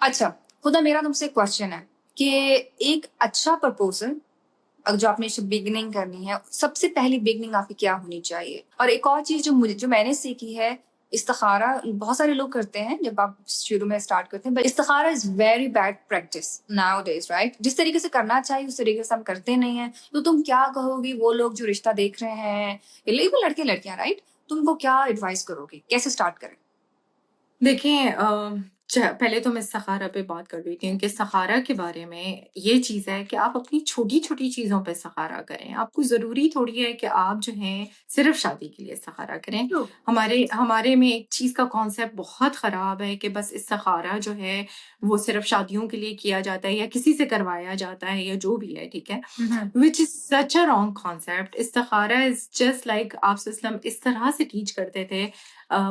अच्छा, खुदा मेरा तुमसे क्वेश्चन है कि एक अच्छा प्रपोज़ल जो आपने बिगिनिंग करनी है, सबसे पहली बिगिनिंग आपकी क्या होनी चाहिए? और एक और चीज़ जो मैंने सीखी है, इस्तिखारा बहुत सारे लोग करते हैं जब आप शुरू में स्टार्ट करते हैं, बट इस्तिखारा is very bad practice nowadays, right? जिस तरीके से करना चाहिए उस तरीके से हम करते नहीं हैं। तो तुम क्या कहोगी वो लोग जो रिश्ता देख रहे हैं, इवन लड़के-लड़कियाँ, राइट? तुमको क्या एडवाइस करोगी? कैसे स्टार्ट करें? देखिए पहले तो मैं सहारा पे बात कर रही थी कि सहारा के बारे में ये चीज़ है कि आप अपनी छोटी-छोटी चीज़ों पे सहारा करें। आपको ज़रूरी थोड़ी है कि आप जो हैं सिर्फ़ शादी के लिए सहारा करें। ट्रू। हमारे हमारे में एक चीज़ का कॉन्सेप्ट बहुत ख़राब है कि बस इस्तिखारा जो है वो सिर्फ़ शादियों के लिए किया जाता है या किसी से करवाया जाता है या जो भी है, ठीक है? हुँ, हुँ। Which is such a wrong concept. इस्तिखारा इज़ जस्ट लाइक आप सल्लल्लाहु अलैहि वसल्लम इस तरह से टीच करते थे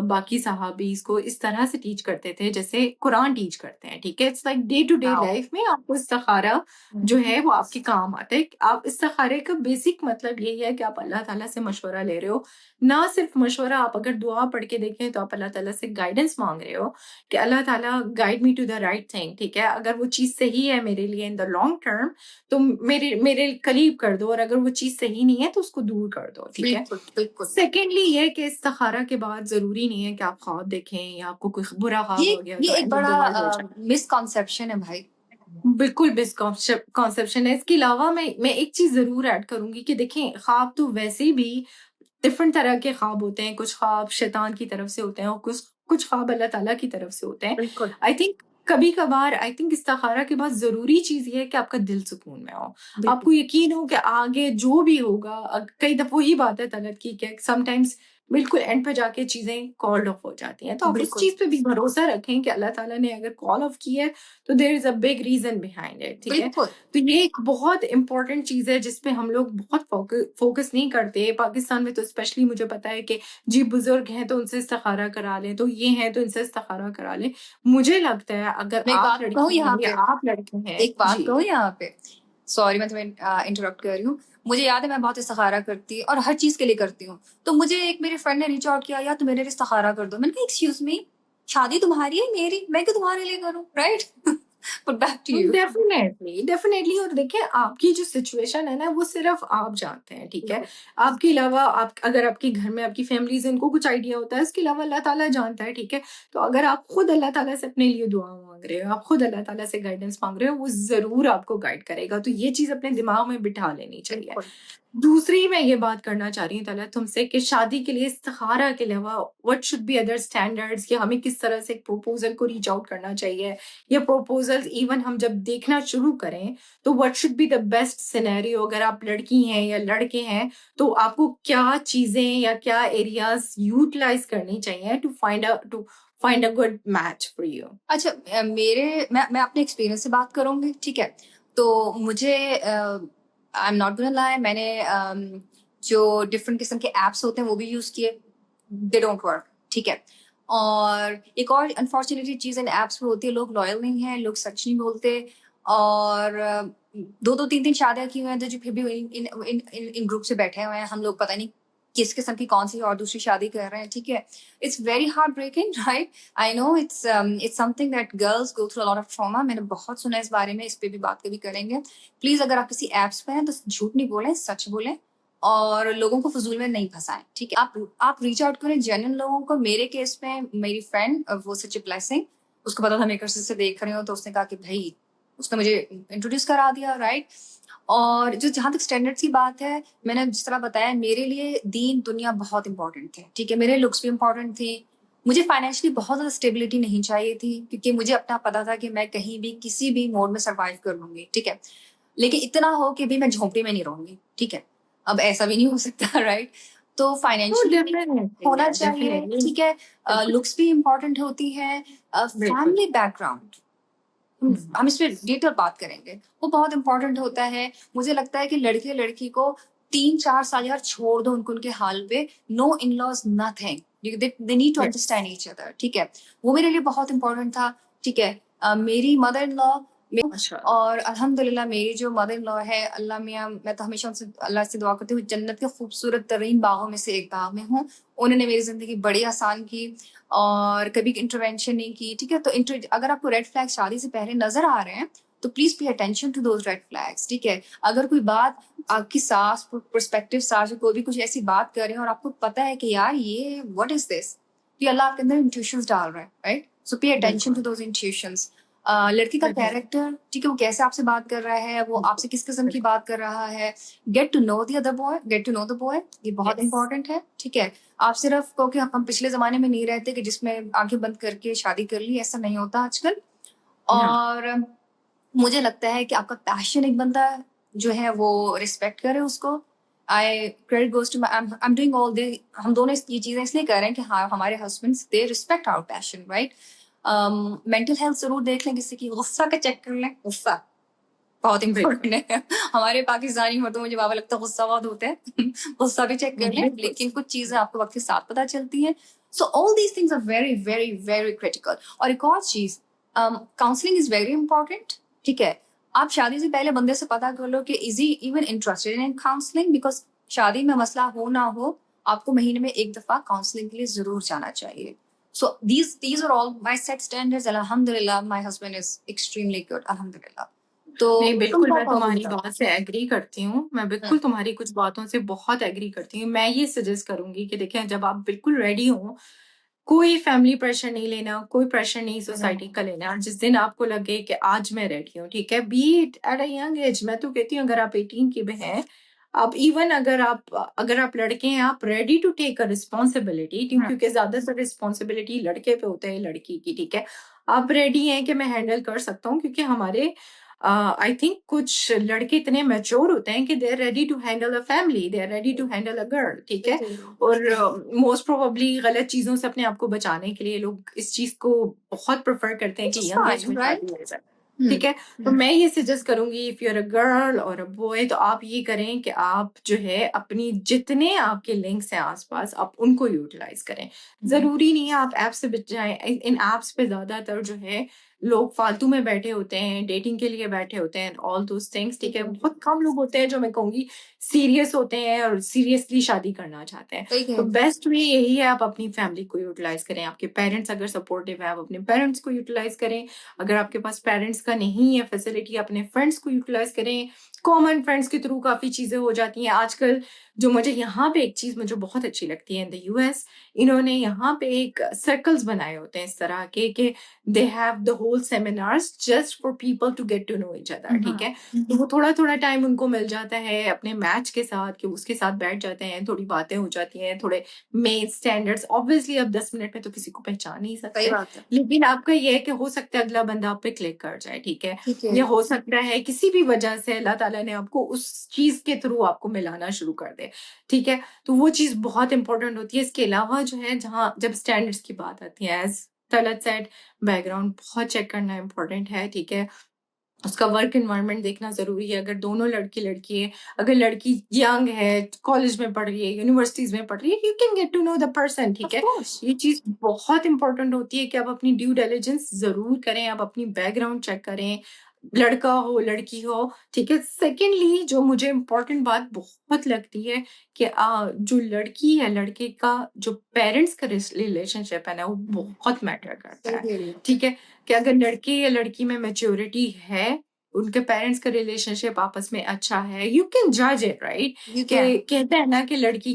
बाकी सहाबीज़ को इस तरह से टीच करते थे जैसे कुरान टीच करते हैं, ठीक है? It's like day to day wow! Life में आपको इस्तिखारा हुँ, जो है वो आपके काम आता है। आप इस्तिखारे का बेसिक मतलब यही है कि आप अल्लाह ताला से मशवरा ले रहे हो। ना सिर्फ़ मशवरा आप अगर दुआ पढ़ के देखें तो आप अल्लाह ताला से गाइडेंस माँग रहे हो कि अल्लाह ताला guide me to the right thing, ठीक है? अगर वो चीज़ सही है मेरे लिए इन द लॉन्ग टर्म तो मेरे मेरे करीब कर दो और अगर वो चीज़ सही नहीं है तो उसको दूर कर दो, ठीक है? बिल्कुल, बिल्कुल। सेकेंडली ये कि इस्तिखारा के बाद ज़रूरी नहीं है कि आप ख्वाब देखें या आपको कोई बुरा ख्वाब ये हो गया ये तो एक एंड ऑफ बड़ा द वर्ल्ड हो जाए। मिसकॉन्सेप्शन है भाई। बिल्कुल कॉन्सेप्शन है। इसके अलावा मैं एक चीज़ ज़रूर ऐड करूँगी कि देखें ख्वाब तो वैसे भी डिफरेंट तरह के ख्वाब होते हैं। कुछ ख्वाब शैतान की तरफ से होते हैं और कुछ कुछ ख्वाब अल्लाह ताला की तरफ से होते हैं। बिल्कुल, आई थिंक कभी-कभार आई थिंक इस्तिखारा के बाद ज़रूरी चीज़ ये है कि आपका दिल सुकून में हो। बिल्कुल। आपको यकीन हो कि आगे जो भी होगा कई दफ़ा वही बात है तलत की कि समटाइम्स बिल्कुल एंड पे जाके चीज़ें कॉल्ड ऑफ हो जाती हैं। तो आप उस बिल्कुल, चीज़ पे भी भरोसा रखें कि अल्लाह ताला ने अगर कॉल ऑफ की है तो there is a big reason behind it, ठीक है? बिल्कुल। तो ये एक बहुत इम्पोर्टेंट चीज़ है जिस पे हम लोग बहुत फ़ोकस नहीं करते। पाकिस्तान में तो स्पेशली मुझे पता है कि जी बुज़ुर्ग हैं तो उनसे इस्तिखारा करा लें, तो ये हैं तो इनसे इस्तिखारा करा लें। मुझे लगता है अगर मैं एक आप बात कहूँ लड़की हैं यहाँ या पे आप लड़के हैं एक बात जी। कहूँ यहाँ पे? सॉरी मैं तुम्हें इंटरप्ट कर रही हूँ। मुझे याद है मैं बहुत इस्तिखारा करती और हर चीज़ के लिए करती हूँ। तो मुझे एक मेरे फ्रेंड ने रीच आउट किया, "यार तुम मेरे लिए इस्तिखारा कर दो।" मैंने कहा, "एक्सक्यूज़ मी, शादी तुम्हारी है मेरी? मैं क्यों तुम्हारे लिए करूँ?" Right? But back to you. Definitely और देखिए आपकी जो सिचुएशन है ना वो सिर्फ़ आप जानते हैं, ठीक है? बिल्कुल, आपके अलावा आप अगर आपके घर में आपकी फैमिलीज़ इनको कुछ आइडिया होता है, इसके अलावा अल्लाह ताला जानता है, ठीक है? तो अगर आप खुद अल्लाह ताला से अपने लिए दुआ माँग रहे हो, आप खुद अल्लाह ताला से गाइडेंस माँग रहे हो, वो ज़रूर आपको गाइड करेगा। तो ये चीज़ अपने दिमाग में बिठा लेनी चाहिए। बिल्कुल। दूसरी मैं ये बात करना चाह रही हूँ तलत तुमसे कि शादी के लिए इस्तिखारा के अलावा what should be other standards या हमें किस तरह से एक प्रपोज़ल को रीच आउट करना चाहिए या प्रपोज़ल्स इवन हम जब देखना शुरू करें, तो what should be the best scenario अगर आप लड़की हैं या लड़के हैं, तो आपको क्या चीज़ें या क्या एरियाज़ यूटिलाइज़ करनी चाहिए to find a good match for you? अच्छा मैं अपने एक्सपीरियंस से बात करूँगी, ठीक है? तो मुझे I am not gonna lie मैंने जो डिफरेंट किस्म के ऐप्स होते हैं वो भी यूज़ किए, दे डोंट वर्क, ठीक है? और एक और अनफॉर्च्युनेटली चीज़ इन ऐप्स में होती है, लोग लॉयल नहीं हैं, लोग सच नहीं बोलते और 2-2 3-3 शादियाँ की हुई हैं, तो जो फिर भी इन ग्रुप से बैठे हुए हैं, हम लोग पता नहीं किस किस्म की कौन-सी और दूसरी शादी कर रहे हैं, ठीक है? It's very heart breaking right? I know it's something that girls go through a lot of trauma. मैंने बहुत सुना है इस बारे में, इस पे भी बात कभी करेंगे। प्लीज अगर आप किसी एप्स पे हैं तो झूठ नहीं बोलें, सच बोलें और लोगों को फजूल में नहीं फंसाएं, ठीक है? आप रीच आउट करें जेन्युइन लोगों को। मेरे केस में मेरी फ्रेंड वो सच ब्लेसिंग, उसको पता था मैं कृषि से देख रही हूँ, तो उसने कहा कि भाई उसने मुझे इंट्रोड्यूस करा दिया, राइट? और जो जहाँ तक स्टैंडर्ड्स की बात है, मैंने जिस तरह बताया मेरे लिए दीन दुनिया बहुत इंपॉर्टेंट थे, ठीक है? मेरे लुक्स भी इंपॉर्टेंट थी। मुझे फाइनेंशियली बहुत ज़्यादा स्टेबिलिटी नहीं चाहिए थी क्योंकि मुझे अपना पता था कि मैं कहीं भी किसी भी मोड में सर्वाइव कर लूँगी, ठीक है? लेकिन इतना हो कि भी मैं झोंपड़ी में नहीं रहूँगी, ठीक है? अब ऐसा भी नहीं हो सकता राइट? तो ओह फाइनेंशियली भी होना चाहिए, डेफिनिटली ठीक है? बिल्कुल, लुक्स भी इंपॉर्टेंट होती हैं, बिल्कुल। फैमिली बैकग्राउंड हुँ, हम इस पे डिटेल बात करेंगे। वो बहुत इम्पोर्टेंट होता है। मुझे लगता है कि लड़के-लड़की को 3-4 साल यार छोड़ दो उनके हाल पे। No in-laws nothing. They need to yes. Understand each other, ठीक है? वो मेरे लिए बहुत इम्पोर्टेंट था, ठीक है? मेरी मदर इन लॉ अच्छा। और अल्हम्दुलिल्लाह मेरी जो मदर इन लॉ है, अल्लाह मियाँ, मैं तो हमेशा उनसे अल्लाह से दुआ करती हूँ, जन्नत के खूबसूरत तरीन बागों में से एक बाग में हूँ। उन्होंने मेरी ज़िंदगी बड़ी आसान की और कभी इंटरवेंशन नहीं की, ठीक है? तो अगर आपको रेड फ्लैग शादी से पहले नज़र आ रहे हैं, तो please pay attention to those red flags, ठीक है? अगर कोई बात आपकी सास, प्रोस्पेक्टिव सास कोई भी कुछ ऐसी बात कर रहे हैं और आपको पता है कि यार ये व्हाट इज़ दिस? तो अल्लाह आपके अंदर इंट्यूशंस डाल रहा है, right? So pay attention to बिल्कुल। Those intuitions. लड़के का कैरेक्टर, ठीक है, वो कैसे आपसे बात कर रहा है, वो आपसे किस किस्म की बात कर रहा है, get to know the other boy, get to know the boy, ये बहुत यस। इंपॉर्टेंट है, ठीक है? आप सिर्फ कहो कि हम पिछले जमाने में नहीं रहते कि जिसमें आंखें बंद करके शादी कर ली, ऐसा नहीं होता आजकल। हाँ। और मुझे लगता है कि आपका पैशन एक बंदा जो है वो रिस्पेक्ट करे उसको। I credit goes to I am doing all they, हम दोनों ये चीजें इसलिए कर रहे हैं कि हाँ हमारे husbands they respect our passion, right? Mental health जरूर देख लें, किसी की गुस्सा का चेक कर लें, गुस्सा बहुत इंपॉर्टेंट है। हमारे पाकिस्तानी मर्दों में मुझे बाबा लगता है गुस्सा बहुत होता है। गुस्सा भी चेक कर लें, बिल्कुल। लेकिन कुछ चीजें आपको वक्त के साथ पता चलती हैं। So all these things are very very very critical. और एक और चीज, काउंसलिंग इज वेरी इंपॉर्टेंट, ठीक है? आप शादी से पहले बंदे से पता कर लो कि is he even interested in counselling, because शादी में मसला हो ना हो, आपको महीने में एक दफा काउंसलिंग के लिए जरूर जाना चाहिए। So these are all my set standards. Alhamdulillah, my husband is extremely good. Alhamdulillah. तो नहीं, तुम बिल्कुल क्या मैं कहोगे तुम्हारी बताओ? बात से एग्री करती हूँ। मैं बिल्कुल तुम्हारी कुछ बातों से बहुत एग्री करती हूँ। मैं ये सजेस्ट करूँगी कि देखें, जब आप बिल्कुल रेडी हो, कोई फैमिली प्रेशर नहीं लेना, कोई प्रेशर नहीं सोसाइटी का लेना। और जिस दिन आपको लगे कि आज मैं रेडी हूँ, ठीक है, B it at a young age. मैं तो कहती हूँ अगर आप 18 की भी हैं, आप इवन अगर आप लड़के हैं, आप ready to take a responsibility, क्योंकि ज्यादातर रिस्पॉन्सिबिलिटी लड़के पे होता है लड़की की, ठीक है। आप रेडी हैं कि मैं हैंडल कर सकता हूँ, क्योंकि हमारे आई थिंक कुछ लड़के इतने मैच्योर होते हैं कि they are ready to handle a family, they are ready to handle a girl, ठीक है। और मोस्ट प्रोबेबली गलत चीजों से अपने आप को बचाने के लिए लोग इस चीज को बहुत प्रेफर करते हैं Which कि is यंग एज fine, में right? शादी हो जाए, ठीक है। तो मैं ये सजेस्ट करूंगी, if you are a girl और अ बॉय, तो आप ये करें कि आप जो है अपनी जितने आपके लिंक्स हैं आसपास, आप उनको यूटिलाइज करें। जरूरी नहीं है आप ऐप से बच जाएं। इन ऐप्स पे ज्यादातर जो है लोग फालतू में बैठे होते हैं, डेटिंग के लिए बैठे होते हैं, ऑल दोस थिंग्स, ठीक है। बहुत कम लोग होते हैं जो मैं कहूंगी सीरियस होते हैं और सीरियसली शादी करना चाहते हैं। सही तो कह बेस्ट वे यही है, आप अपनी फैमिली को यूटिलाइज करें। आपके पेरेंट्स अगर सपोर्टिव है, आप अपने पेरेंट्स को यूटिलाइज करें। अगर आपके पास पेरेंट्स का नहीं है फैसिलिटी, अपने फ्रेंड्स को यूटिलाइज करें। कॉमन फ्रेंड्स के थ्रू काफी चीजें हो जाती हैं आजकल। जो मुझे यहाँ पे एक चीज मुझे बहुत अच्छी लगती है, इन द यूएस इन्होंने यहाँ पे एक सर्कल्स बनाए होते हैं इस तरह के कि they have the whole seminars just for people to get to know each other, ठीक है। तो वो थोड़ा थोड़ा टाइम उनको मिल जाता है अपने मैच के साथ कि उसके साथ बैठ जाते हैं, थोड़ी बातें हो जाती हैं, थोड़े मेन स्टैंडर्ड्स। ऑब्वियसली अब 10 मिनट में तो किसी को पहचान नहीं सही सकते, बात है, लेकिन आपका ये है कि हो सकता है अगला बंदा आप पे क्लिक कर जाए, ठीक है। ठीक ये है। हो सकता है किसी भी वजह से अल्लाह ताला ने आपको उस चीज के थ्रू आपको मिलाना शुरू कर दे, ठीक है। तो वो चीज बहुत इंपॉर्टेंट होती है। इसके अलावा जो है, जहाँ जब स्टैंडर्ड्स की बात आती है, एज तलत सेड, बैकग्राउंड बहुत चेक करना इंपॉर्टेंट है, ठीक है। उसका वर्क एनवायरनमेंट देखना जरूरी है। अगर दोनों लड़की लड़की है, अगर लड़की यंग है, कॉलेज में पढ़ रही है, यूनिवर्सिटीज में पढ़ रही है, you can get to know the person, ठीक ऑफ है। कोर्स। ये चीज बहुत इंपॉर्टेंट होती है कि आप अपनी ड्यू डिलिजेंस जरूर करें, आप अपनी बैकग्राउंड चेक करें, लड़का हो लड़की हो, ठीक है। सेकेंडली जो मुझे इम्पोर्टेंट बात बहुत लगती है कि जो लड़की है लड़के का जो पेरेंट्स का रिलेशनशिप है ना, वो बहुत मैटर करता सही है, कह रही हो। ठीक है। कि अगर लड़के या लड़की में मेच्योरिटी है, उनके पेरेंट्स का रिलेशनशिप आपस में अच्छा है, यू कैन जज इट, राइट। You कि can. कहते हैं ना कि लड़की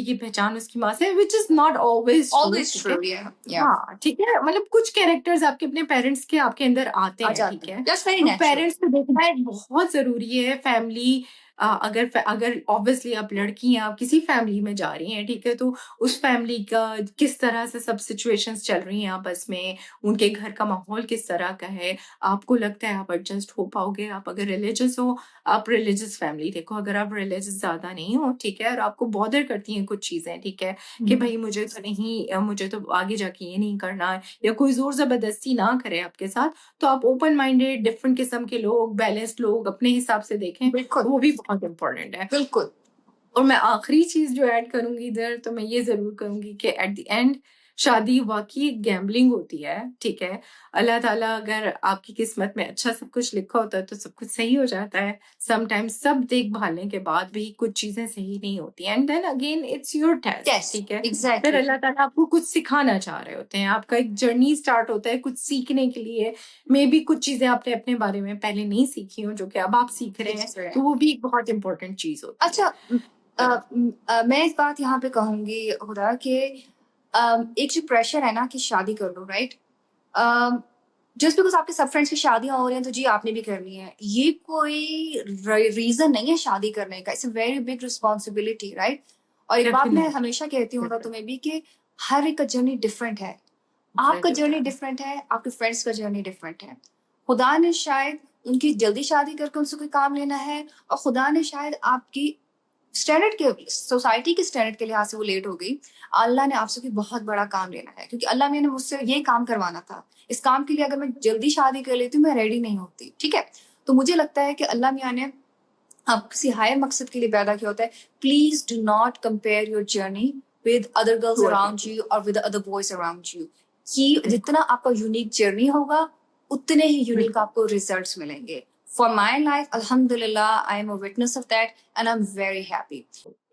की पहचान उसकी माँ से, which is not always true, Always ठीक है। true, yeah. Yeah. हाँ, ठीक है। मतलब कुछ कैरेक्टर्स आपके अपने पेरेंट्स के आपके अंदर आते आ हैं, जाते ठीक हैं. है। That's very तो natural. पेरेंट्स को देखना एक बहुत जरूरी है। फैमिली अगर ऑब्वियसली आप लड़की हैं, आप किसी फैमिली में जा रही हैं, ठीक है, तो उस फैमिली का किस तरह से सब सिचुएशंस चल रही हैं आपस में, उनके घर का माहौल किस तरह का है, आपको लगता है आप एडजस्ट हो पाओगे। आप अगर रिलीजियस हो, आप रिलीजियस फैमिली देखो। अगर आप रिलीजियस ज्यादा नहीं हो, ठीक है, और आपको बॉदर करती हैं कुछ चीजें, ठीक है, कि भाई मुझे तो नहीं, मुझे तो आगे जाके ये नहीं करना, या कोई जोर जबरदस्ती ना करे आपके साथ, तो आप ओपन माइंडेड डिफरेंट किस्म के लोग, बैलेंस्ड लोग अपने हिसाब से देखें, बिल्कुल, वो भी बहुत इंपॉर्टेंट है। बिल्कुल. और मैं आखिरी चीज जो ऐड करूंगी इधर, तो मैं ये जरूर करूंगी कि एट द एंड शादी वाकई एक गैम्बलिंग होती है, ठीक है। अल्लाह ताला अगर आपकी किस्मत में अच्छा सब कुछ लिखा होता है तो सब कुछ सही हो जाता है। समटाइम्स सब देखभालने के बाद भी कुछ चीजें सही नहीं होती, and then again it's your taste, yes, ठीक है। फिर एग्जैक्टली। अल्लाह ताला आपको कुछ सिखाना चाह रहे होते हैं, आपका एक जर्नी स्टार्ट होता है कुछ सीखने के लिए। मे बी कुछ चीजें आपने अपने बारे में पहले नहीं सीखी हो जो कि अब आप सीख रहे हैं, तो वो भी एक बहुत इंपॉर्टेंट चीज होती है। अच्छा, मैं एक बात यहाँ पे कहूंगी खुदा कि एक जो प्रेशर है ना कि शादी कर लो, राइट? जस्ट बिकॉज आपके सब फ्रेंड्स की शादियां हो रही हैं तो जी आपने भी करनी है, ये कोई रीजन नहीं है शादी करने का। It's a very big responsibility, right? और एक बात मैं डेफिनेटली हमेशा कहती हूँ तो तुम्हें भी कि हर एक का जर्नी डिफरेंट है। आपका जर्नी डिफरेंट है, आपके फ्रेंड्स का जर्नी डिफरेंट है। खुदा ने शायद उनकी जल्दी शादी करके उनसे कोई काम लेना है, और खुदा ने शायद आपकी स्टैंडर्ड के, सोसाइटी के स्टैंडर्ड के लिहाज से वो लेट हो गई। अल्लाह ने आपसे कोई बहुत बड़ा काम लेना है, क्योंकि अल्लाह ने मुझसे ये काम करवाना था। इस काम के लिए अगर मैं जल्दी शादी कर लेती हूँ मैं रेडी नहीं होती, ठीक है? तो मुझे लगता है कि अल्लाह मियाँ ने आप किसी हायर मकसद के लिए पैदा किया होता है। Please do not compare your journey with other girls around you or with other boys around you. कि जितना आपका यूनिक जर्नी होगा उतने ही यूनिक आपको रिजल्ट्स मिलेंगे। फॉर माई लाइफ अल्हम्दुलिल्लाह I am a witness of that and I am very happy.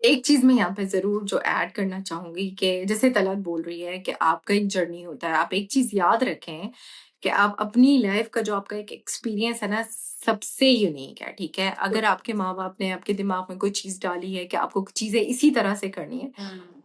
एक चीज मैं यहाँ पे जरूर जो ऐड करना चाहूंगी कि जैसे तलत बोल रही है कि आपका एक जर्नी होता है, आप एक चीज याद रखें कि आप अपनी लाइफ का जो आपका एक एक्सपीरियंस है ना सबसे यूनिक है, ठीक है। अगर आपके माँ बाप ने आपके दिमाग में कोई चीज डाली है कि आपको चीजें इसी तरह से करनी है,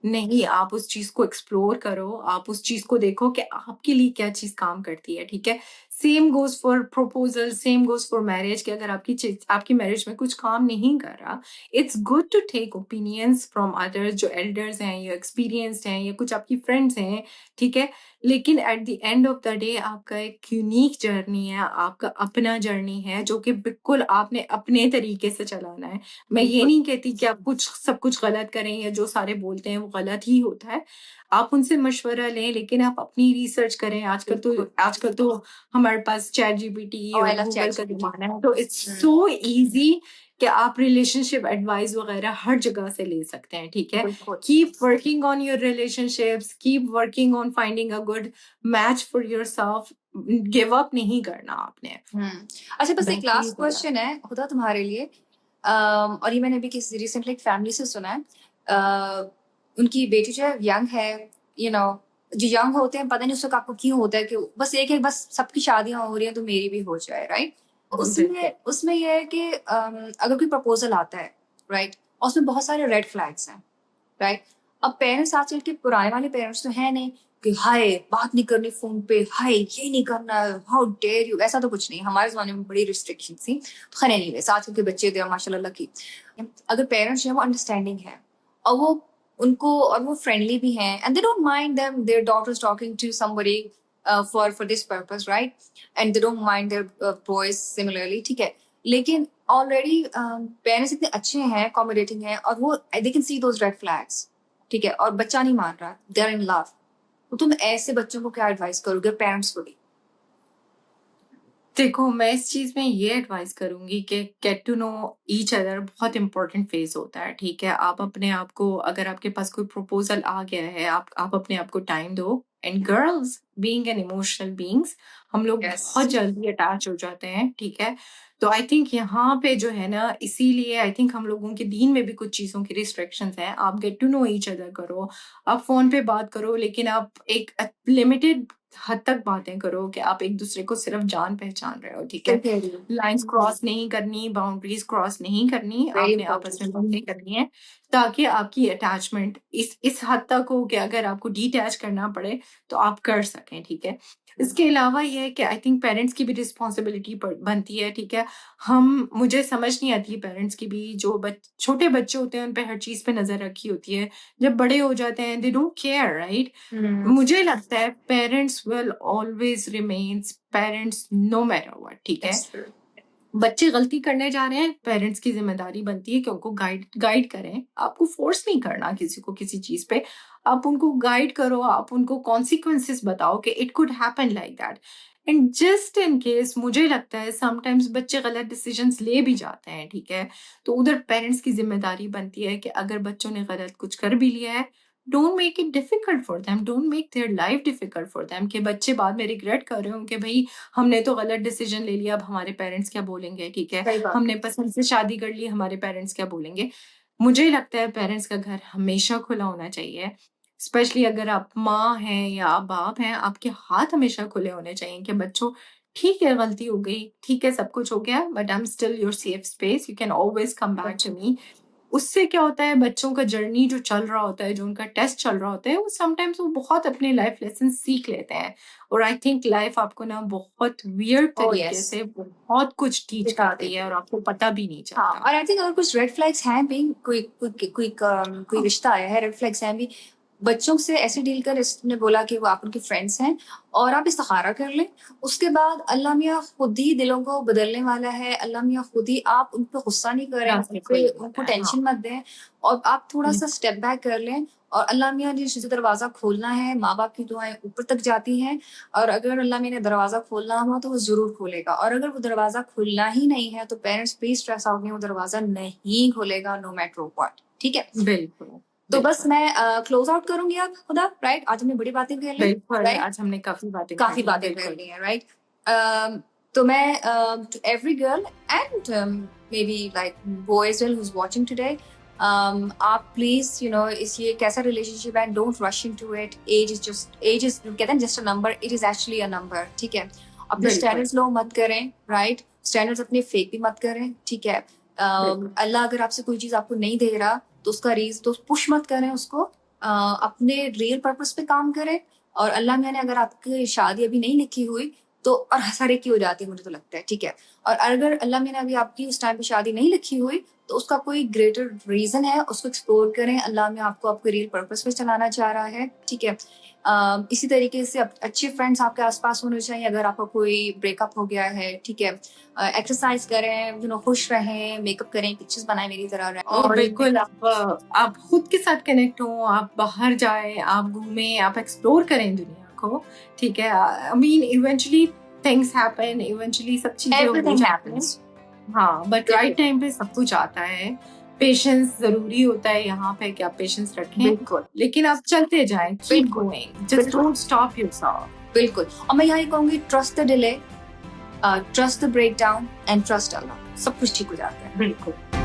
नहीं, आप उस चीज को एक्सप्लोर करो, आप उस चीज को देखो कि आपके लिए क्या चीज काम करती है, ठीक है। Same goes for proposal, same goes for marriage, कि अगर आपकी मैरिज में कुछ काम नहीं कर रहा, it's good to take opinions from others जो एल्डर्स हैं या एक्सपीरियंस्ड हैं या कुछ आपकी फ्रेंड्स हैं, ठीक है। लेकिन at the end of the day आपका एक यूनिक जर्नी है, आपका अपना जर्नी है जो कि बिल्कुल आपने अपने तरीके से चलाना है। मैं ये नहीं कहती कि आप सब कुछ गलत करें या जो सारे बोलते हैं वो गलत ही होता है। आप उनसे मशवरा लें, लेकिन आप अपनी रिसर्च करें। आजकल तो हमारे पास चैट जीपीटी Oh, और I love गूगल का ChatGPT. जमाना है, तो इट्स सो इजी कि आप रिलेशनशिप एडवाइस वगैरह हर जगह से ले सकते हैं, ठीक है। बिल्कुल। Keep working on your relationships, keep working on finding a good match for yourself. Give up नहीं करना आपने। अच्छा, बस एक बस ये लास्ट होता है। क्वेश्चन है खुदा तुम्हारे लिए। और ये मैंने भी किसी रिसेंटली एक फैमिली से सुना है। उनकी बेटी जो है यंग है, यू नो, जो यंग होते हैं पता नहीं उस वक्त आपको क्यों होता है कि बस एक है, बस सबकी शादियां हो रही हैं तो मेरी भी हो जाए, राइट? उसमें उसमें ये है कि अगर कोई प्रपोजल आता है, राइट, और उसमें बहुत सारे रेड फ्लैग्स हैं, राइट? अब पेरेंट्स आजकल के पुराने वाले पेरेंट्स तो है नहीं कि हाय बात नहीं करनी फोन पे, हाय ये नहीं करना, हाउ डेयर यू, ऐसा तो कुछ नहीं। हमारे जमाने में बड़ी रिस्ट्रिक्शन थी। खैर एनीवेज आजकल के बच्चे थे माशाल्लाह लकी। अगर पेरेंट्स जो है वो अंडरस्टैंडिंग है और वो फ्रेंडली भी हैं and they don't mind them their daughters talking to somebody for this purpose, right? And they don't mind their boys similarly, ठीक है। लेकिन ऑलरेडी पेरेंट्स इतने अच्छे हैं, अकोमोडेटिंग हैं, और वो they can see those red flags, ठीक है, और बच्चा नहीं मान रहा, दे आर इन लव। तो तुम ऐसे बच्चों को क्या एडवाइस करोगे, पेरेंट्स को भी? देखो, मैं इस चीज में ये एडवाइस करूंगी कि get to know each other बहुत इंपॉर्टेंट फेज होता है, ठीक है। आप अपने आप को, अगर आपके पास कोई प्रपोजल आ गया है, आप अपने आप को टाइम दो। And girls being an emotional beings, हम लोग बहुत जल्दी अटैच हो जाते हैं, ठीक है। तो आई थिंक यहाँ पे जो है ना, इसीलिए आई थिंक हम लोगों के दीन में भी कुछ चीजों की रिस्ट्रिक्शंस हैं। आप get to know each other करो, आप फोन पे बात करो, लेकिन आप एक लिमिटेड हद तक बातें करो कि आप एक दूसरे को सिर्फ जान पहचान रहे हो, ठीक है। लाइंस क्रॉस नहीं करनी, बाउंड्रीज क्रॉस नहीं करनी, आपने आपस में बातें करनी है ताकि आपकी अटैचमेंट इस हद तक हो कि अगर आपको डिटैच करना पड़े तो आप कर सकें, ठीक है। इसके अलावा ये है कि आई थिंक पेरेंट्स की भी रिस्पॉन्सिबिलिटी बनती है, ठीक है। मुझे समझ नहीं आती पेरेंट्स की भी, जो छोटे बच्चे होते हैं उन पे हर चीज पे नजर रखी होती है। जब बड़े हो जाते हैं दे डोंट केयर, राइट? मुझे लगता है parents will always remains parents know matter what, ठीक है। बच्चे गलती करने जा रहे हैं, पेरेंट्स की जिम्मेदारी बनती है कि उनको गाइड करें। आपको फोर्स नहीं करना किसी को किसी चीज पे, आप उनको गाइड करो, आप उनको कॉन्सिक्वेंसेस बताओ कि it could happen like that. And just in case, मुझे लगता है समटाइम्स बच्चे गलत डिसीजंस ले भी जाते हैं, ठीक है। तो उधर पेरेंट्स की जिम्मेदारी बनती है कि अगर बच्चों ने गलत कुछ कर भी लिया है don't make it difficult for them, don't make their life difficult for them कि बच्चे बाद में रिग्रेट कर रहे हो कि भाई हमने तो गलत डिसीजन ले लिया, अब हमारे पेरेंट्स क्या बोलेंगे, ठीक है, सही बात हमने पसंद से शादी कर ली, हमारे पेरेंट्स क्या बोलेंगे। मुझे लगता है पेरेंट्स का घर हमेशा खुला होना चाहिए, स्पेशली अगर आप माँ हैं या आप बाप हैं, आपके हाथ हमेशा खुले होने चाहिए कि बच्चों ठीक है गलती हो गई, ठीक है सब कुछ हो गया, but I am still your safe space, you can always come back to me. उससे क्या होता है, बच्चों का जर्नी जो चल रहा होता है, जो उनका टेस्ट चल रहा होता है, वो समटाइम्स वो बहुत अपने लाइफ लेसन सीख लेते हैं। और आई थिंक लाइफ आपको ना बहुत वियर्ड Oh, तरीके yes. से बहुत कुछ टीच सिखा करती देती है और आपको पता भी नहीं हाँ, चलता। और आई थिंक अगर कुछ रेड फ्लैग्स हैं भी, कोई रिश्ता आया है, रेड फ्लैग्स हैं भी, बच्चों से ऐसे डील कर, इसने बोला कि वो आप उनके फ्रेंड्स हैं और आप इस्तिखारा कर लें। उसके बाद अल्लाह मियाँ खुद ही दिलों को बदलने वाला है। अल्लाह मियाँ खुद ही, आप उन पे गुस्सा नहीं करें, रास्ते उनको खुल उनको जाता है, हाँ। टेंशन मत दें और आप थोड़ा सा स्टेप बैक कर लें। और अल्लाह मियाँ ने जो दरवाजा खोलना है, माँ बाप की दुआएं ऊपर तक जाती हैं और अगर अल्लाह मियाँ ने दरवाजा खोलना हुआ तो वो जरूर खोलेगा। और अगर वो दरवाजा खुलना ही नहीं है तो पेरेंट्स प्लीज स्ट्रेस आउट नहीं, वो दरवाजा नहीं खोलेगा नो मैटर व्हाट, ठीक है। बिल्कुल, तो बस बिल्कुल, मैं क्लोज आउट करूंगी अब खुदा, राइट। आज हमने बड़ी बातें कर ली, बिल्कुल, राइट, आज हमने काफ़ी बातें कर काफी ली, बातें कर बिल्कुल। ली हैं, राइट। तो मैं to every girl and maybe like boy as well who is watching today, आप प्लीज यू नो इस ये कैसा रिलेशनशिप है, don't rush into it. Age is कहते हैं just a number, it is actually a number, ठीक है। अपने बिल्कुल, स्टैंडर्ड्स लो मत करें, राइट, स्टैंडर्ड्स अपने फेक भी मत करें, ठीक है। बिल्कुल, अल्लाह अगर आपसे कोई चीज आपको नहीं दे रहा तो उसका रीज तो पुश मत करें उसको, अपने रियल पर्पस पे काम करें। और अल्लाह मियाँ ने अगर आपकी शादी अभी नहीं लिखी हुई तो, और हर एक की हो जाती है मुझे तो लगता है, ठीक है। और अगर अल्लाह मियाँ ने अभी आपकी उस टाइम पे शादी नहीं लिखी हुई तो उसका कोई ग्रेटर रीजन है, उसको एक्सप्लोर करें। अल्लाह मियाँ आपको आपके रियल पर्पस पे चलाना चाह रहा है, ठीक है। इसी तरीके से अच्छे फ्रेंड्स आपके आसपास होने चाहिए अगर आपका कोई ब्रेकअप हो गया है, ठीक है। एक्सरसाइज करें, यू नो, खुश रहें, मेकअप करें, पिक्चर्स बनाएं मेरी तरह रहें। और बिल्कुल आप खुद के साथ कनेक्ट हो, आप बाहर जाएँ, आप घूमें, आप एक्सप्लोर करें दुनिया को, ठीक है। I mean eventually things happen, eventually सब चीज़ें हो एवरीथिंग जाती हैं। हैपेंस, हाँ, बट राइट टाइम पे सब कुछ आता है। पेशेंस ज़रूरी होता है यहाँ पे कि आप पेशेंस रखें, बिल्कुल लेकिन आप चलते जाएँ, कीप बिल्कुल गोइंग, जस्ट बिल्कुल डोंट स्टॉप योरसेल्फ। बिल्कुल। और मैं यही कहूंगी, trust the delay, trust the break down and trust अल्लाह, सब कुछ ठीक हो जाता है। बिल्कुल।